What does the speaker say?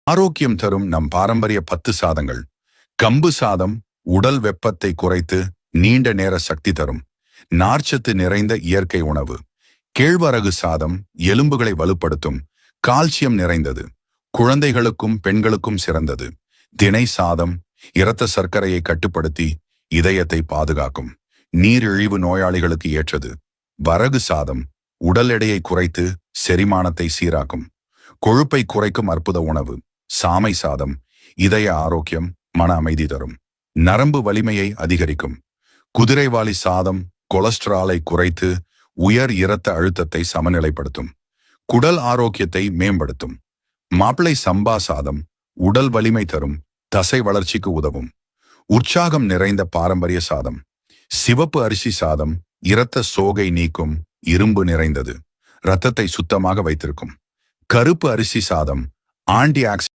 ஆரோக்கியம் தரும் நம் பாரம்பரிய 10 சாதங்கள். கம்பு சாதம் உடல் வெப்பத்தை குறைத்து நீண்ட நேர சக்தி தரும் நார்ச்சத்து நிறைந்த இயற்கை உணவு. கேழ்வரகு சாதம் எலும்புகளை வலுப்படுத்தும் கால்சியம் நிறைந்தது, குழந்தைகளுக்கும் பெண்களுக்கும் சிறந்தது. தினை சாதம் இரத்த சர்க்கரையை கட்டுப்படுத்தி இதயத்தை பாதுகாக்கும், நீரிழிவு நோயாளிகளுக்கு ஏற்றது. வரகு சாதம் உடல் எடையை குறைத்து செரிமானத்தை சீராக்கும், கொழுப்பை குறைக்கும் அற்புத உணவு. சாமை சாதம் இதய ஆரோக்கியம், மன அமைதி தரும், நரம்பு வலிமையை அதிகரிக்கும். குதிரைவாலி சாதம் கொலஸ்ட்ராலை குறைத்து உயர் இரத்த அழுத்தத்தை சமநிலைப்படுத்தும், குடல் ஆரோக்கியத்தை மேம்படுத்தும். மாப்பிளை சம்பா சாதம் உடல் வலிமை தரும், தசை வளர்ச்சிக்கு உதவும். உற்சாகம் நிறைந்த பாரம்பரிய சாதம். சிவப்பு அரிசி சாதம் இரத்த சோகை நீக்கும், இரும்பு நிறைந்தது, இரத்தத்தை சுத்தமாக வைத்திருக்கும். கருப்பு அரிசி சாதம் ஆன்டி